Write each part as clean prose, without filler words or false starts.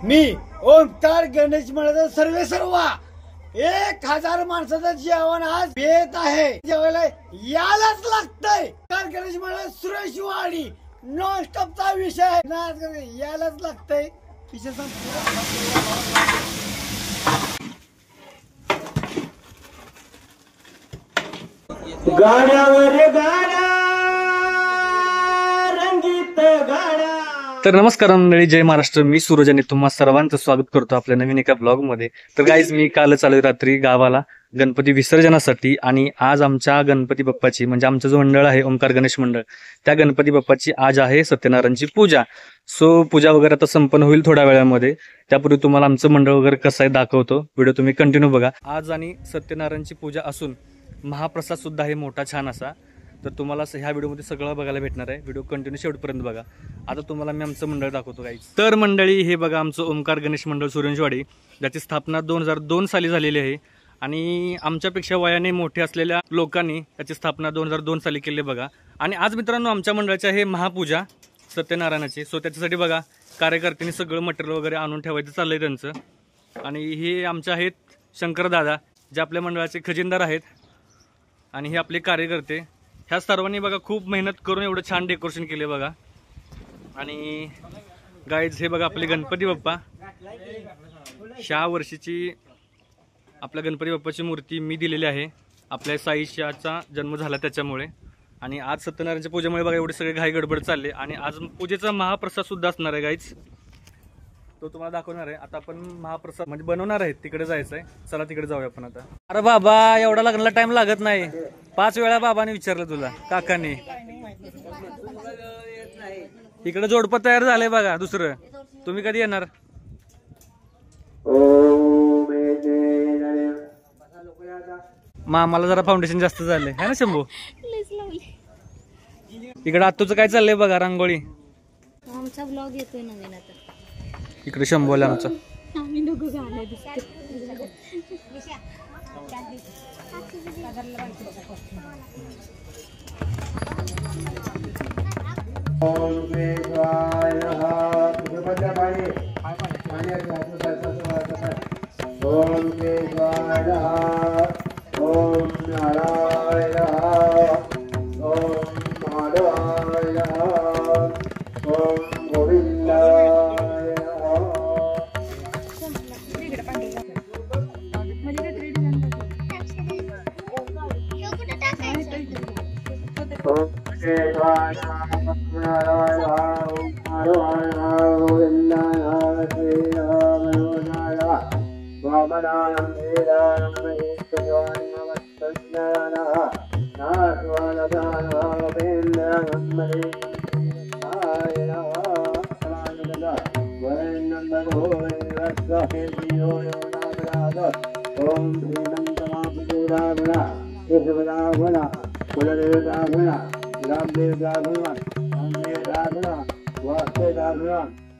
मी ओंकार गणेश मंडळाचा सर्वे सर्वा 1000 माणसाचं जेवण आज बेत आहे. जेवायला यायलाच लागतंय. ओंकार गणेश मंडळ सुरेशवाडी नॉन स्टॉपचा विषय यायलाच लागतंय. विषय गाड्यावर गाड्या रंगीत गाड्या. तर नमस्कार मंडळी, जय महाराष्ट्र. मी सूरज आणि तुम्हा सर्वांचं स्वागत करतो आपल्या नवीन एका ब्लॉग मध्ये. तर गाईज, मी कालच आलोय रात्री गावाला गणपती विसर्जनासाठी आणि आज आमच्या गणपती बाप्पाची म्हणजे आमचं जो मंडळ आहे ओंकार गणेश मंडळ, त्या गणपती बाप्पाची आज आहे सत्यनारायणची पूजा. सो पूजा वगैरे आता संपन्न होईल थोड्या वेळामध्ये. त्यापूर्वी तुम्हाला आमचं मंडळ वगैरे कसं आहे दाखवतो. व्हिडिओ तुम्ही कंटिन्यू बघा. आज आणि सत्यनारायणची पूजा असून महाप्रसाद सुद्धा आहे मोठा छान असा. तर तुम्हाला ह्या व्हिडिओमध्ये सगळं बघायला भेटणार आहे. व्हिडिओ कंटिन्यू शेवटपर्यंत बघा. आता तुम्हाला मी आमचं मंडळ दाखवतो गाईज. तर मंडळी, हे बघा आमचं ओंकार गणेश मंडळ सुरेशवाडी, ज्याची स्थापना 2002 साली झालेली आहे. आणि आमच्यापेक्षा वयाने मोठे असलेल्या लोकांनी त्याची स्थापना 2002 साली केली बघा. आणि आज मित्रांनो आमच्या मंडळाची आहे महापूजा सत्यनारायणाची. सो त्याच्यासाठी बघा कार्यकर्त्यांनी सगळं मटेरियल वगैरे आणून ठेवायचं चाललंय त्यांचं. आणि हे आमचे आहेत शंकरदादा, जे आपल्या मंडळाचे खजिनदार आहेत. आणि हे आपले कार्यकर्ते. ह्या सर्वांनी बघा खूप मेहनत करून एवढं छान डेकोरेशन केले बघा. आणि गाईज, हे बघा आपले गणपती बाप्पा. ह्या वर्षीची आपल्या गणपती बाप्पाची मूर्ती मी दिलेली आहे. आपल्या साईशाचा जन्म झाला त्याच्यामुळे. आणि आज सत्यनारायणच्या पूजेमुळे बघा एवढे सगळे घाई गडबड चालले. आणि आज पूजेचा महाप्रसाद सुद्धा असणार आहे गाईज, तो तुम्हाला दाखवणार आहे. आता आपण महाप्रसाद म्हणजे बनवणार आहे, तिकडे जायचंय. चला तिकडे जाऊया आपण आता. अरे बाबा, एवढा लग्नाला टाइम लागत नाही. 5 वेळा बाबाने विचारलं तुला, काकाने. इकडे जोडपं तयार झालंय बघा दुसरं. तुम्ही कधी येणार? मामाला जरा फाउंडेशन जास्त झालंय है ना शंभू? इकडे आत्तूचं काय चाललंय बघा, रांगोळी. आमचा ब्लॉग येतोय नवीन आता. इकडे शंभूला आमचा. आम्ही नको गाणं दिसते.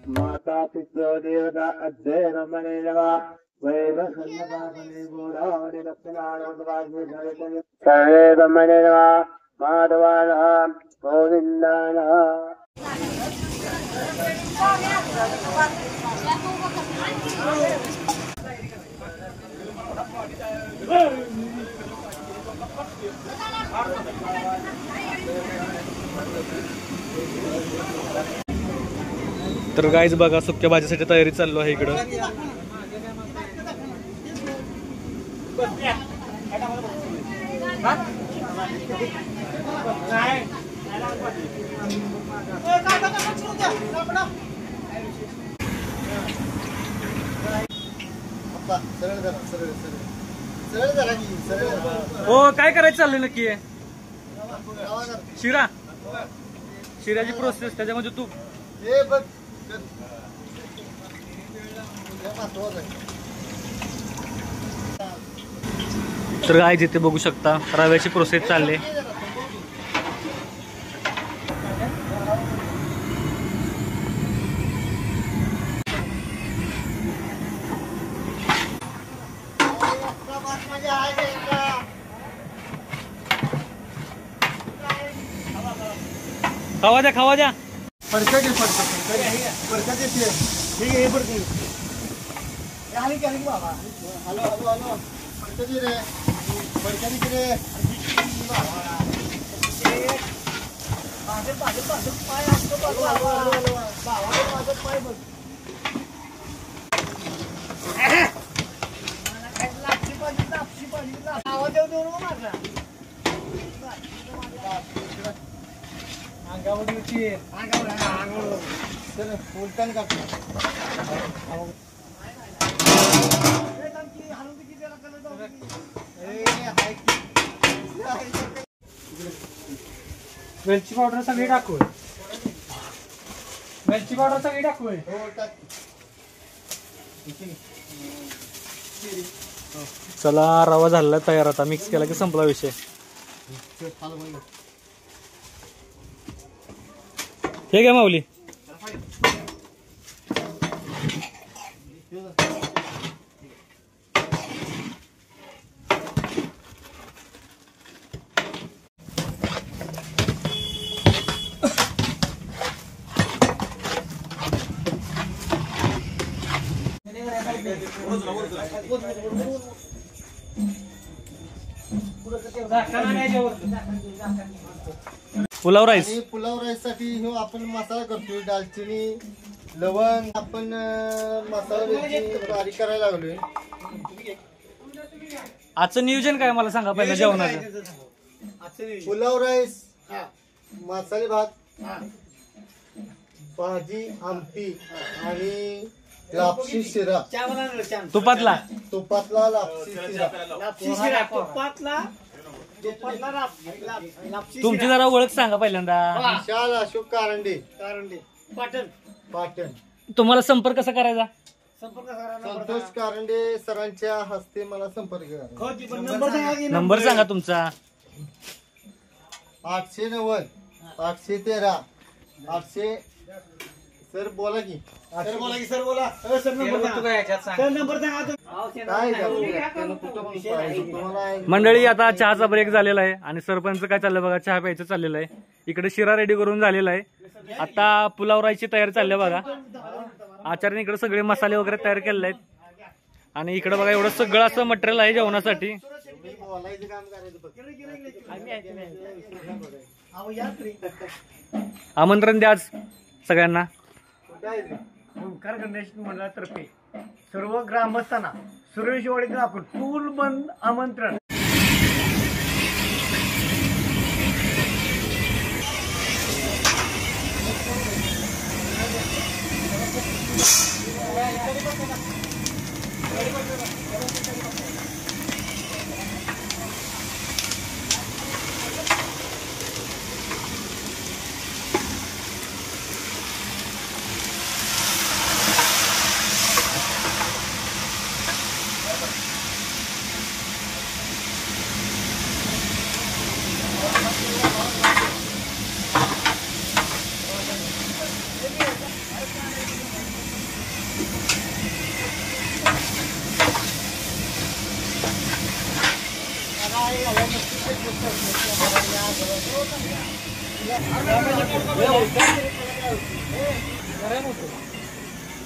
माता पितृ देवता अध्ययन मनेवा सर्वे मनेवा माधवानः गोविन्दानः. तर गाईज बघा, सुक्या भाजीसाठी तयारी चालू आहे इकडं. हो, काय करायचं चाललंय नक्की? शिराची प्रोसेस, त्याच्यामध्ये तू तर गाईज इथे बघू शकता रव्याची प्रोसेस चालले. खावा द्या, खावा द्या. फडका घे, फडका ठीक आहे हे पडते आली की बाबा हॅलो हॅलो हॅलो पडकं रे पडकं रे पाय असतो पाय बघ आवाज येऊ देऊ माझा अंगावर अंगावर चल उलटण करतो वेलची पावडर सगळी टाकू वेलची पावडर सगळी टाकू चला रवा झालेला तयार, आता मिक्स केला की संपला विषय. हे काय माऊली पुलाव राईस. आणि पुलाव राईस साठी ह्यो आपण मसाला करतोय, दालचिनी लवंग आपण मसाला वेलची बारीक करायला लागलोय. आजचं नियोजन काय मला सांगा पहिलं जेवणाचं. पुलाव राईस, मसाले भात, भाजी आमटी आणि लापशी शिरा. तुपातला तुपातला लापशी शिरा. तुमची जरा ओळख सांगा पहिल्यांदा. विशाल अशोक कारंडे पाटण. तुम्हाला संपर्क कसा करायचा. संतोष कारंडे सरांच्या हस्ते मला संपर्क करा. नंबर सांगा तुमचा. 890 813 800. सर बोला की. सर बोला मंडळी आता चहाचा ब्रेक झालेला आहे आणि सरपंच काय चाललंय बघा, चहा प्यायचं चाललेलं आहे. इकडे शिरा रेडी करून झालेला आहे. आता पुलाव राईसची तयारी चालली बघा. आचार्याने इकडे सगळे मसाले वगैरे तयार केलेले आहेत आणि इकडे बघा एवढं सगळं असं मटेरियल आहे जेवणासाठी. आमंत्रण द्या आज सगळ्यांना. ओंकार गणेश मंडळातर्फे सर्व ग्रामस्थांना सुरेशवाडी ग्रामपूर पूल बंद आमंत्रण.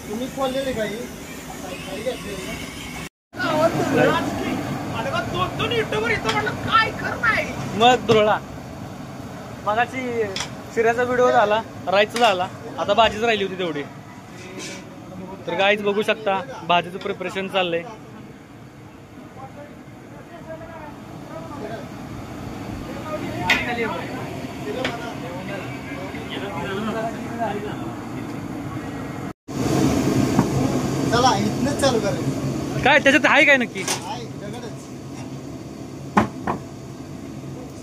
तुम्ही खोललेले काही मग धुरळा मगाची शिऱ्याचा व्हिडिओ झाला, राईसचा झाला, आता भाजीच राहिली होती तेवढी. तर गाईच बघू शकता भाजीचं प्रिपरेशन चाललंय. चला इथनच चालू करायचं. काय त्याच्यात आहे काय नक्की. आहे दगडच.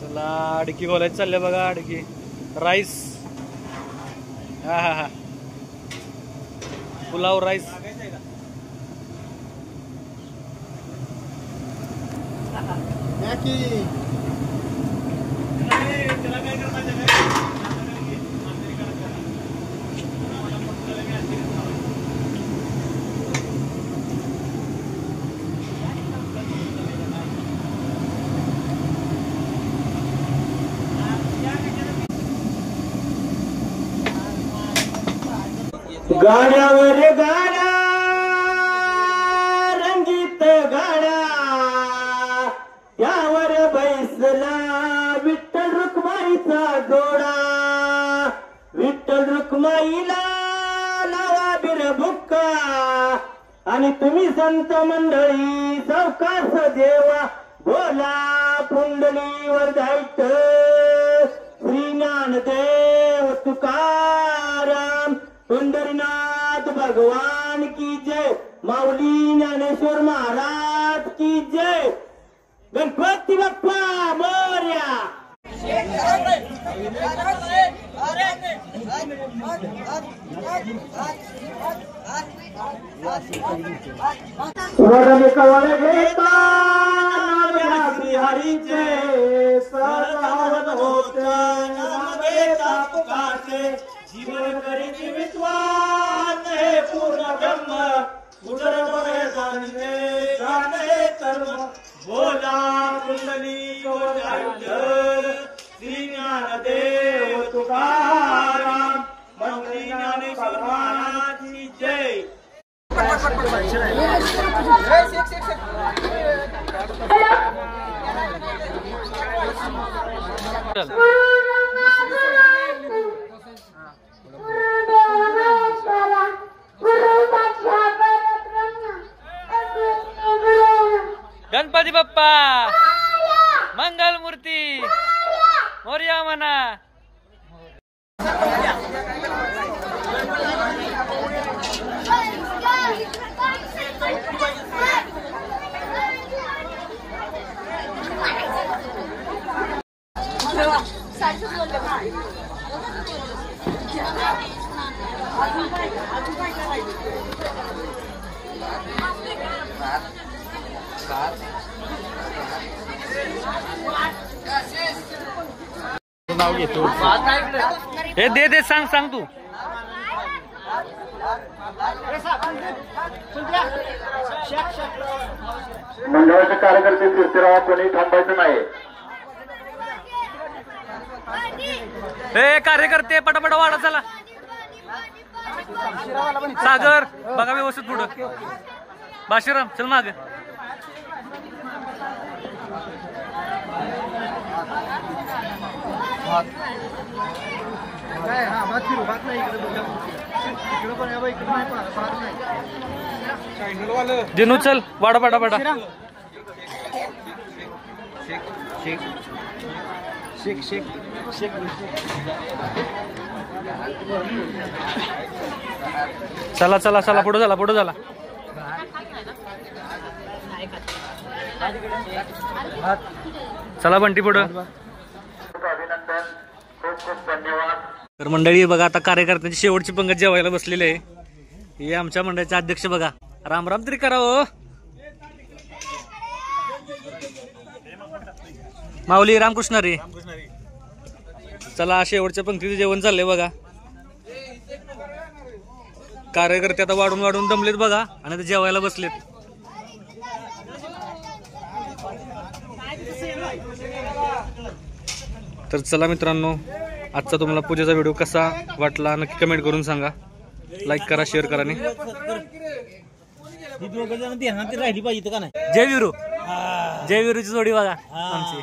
चला अडकी बोलायचं चाललंय बघा. अडकी राईस. हा हा हा पुलाव राईस. या की गाड्यावर गाड्या रंगीत गाड्या यावर बैसला विठ्ठल रुक्माईचा जोडा विठ्ठल रुक्माईला लावा बिरबुक्का आणि तुम्ही संत मंडळी सावकाश देवा बोला पुंडलीवर जायत श्री ज्ञानदेव तुकाराम पंढरीनाथ भगवान की जय माऊली ज्ञानेश्वर महाराज की जय गणपती बाप्पा मोरया वरले कवळ घेता नाम हरीचे सदावन होत नाम घेता पुकारचे जीवन करी जीवित्वान हे पूर्ण ब्रह्म उदर बरे जाणे कर्म बोला कुंडली गोविंद श्री ज्ञानदेव तुकाराम मंगली ज्ञानेश्वर महाराज की जय गणपती बाप्पा मंगल मूर्ती मोरया म्हणा. नाव घेतो हे दे सांग तू. मंडळाचे कार्यकर्ते फिरते कोणी थांबायचं नाही. हे कार्यकर्ते पटापट वाढा चला. सागर बघा व्यवस्थित पुढं. बाशीराम चल माग. दिनू चल वाडा पटापटा. चला पुढे झाला. चला बंटी पुढं. अभिनंदन, खूप खूप धन्यवाद. तर मंडळी बघा आता कार्यकर्त्यांची शेवटची पंगत जेवायला बसलेली आहे. हे आमच्या मंडळाचे अध्यक्ष बघा. राम राम तरी करा हो माऊली. रामकृष्ण रे. चला शेवटच्या पंक्तीचं जेवण चाललंय बघा. कार्यकर्ते आता वाढून दमलेत बघा आणि आता जेवायला बसलेत. तर चला मित्रांनो, आजचा तुम्हाला पूजेचा व्हिडिओ कसा वाटला नक्की कमेंट करून सांगा. लाईक करा, शेअर करा. जय विरू, जय विरूची जोडी बघा आमची.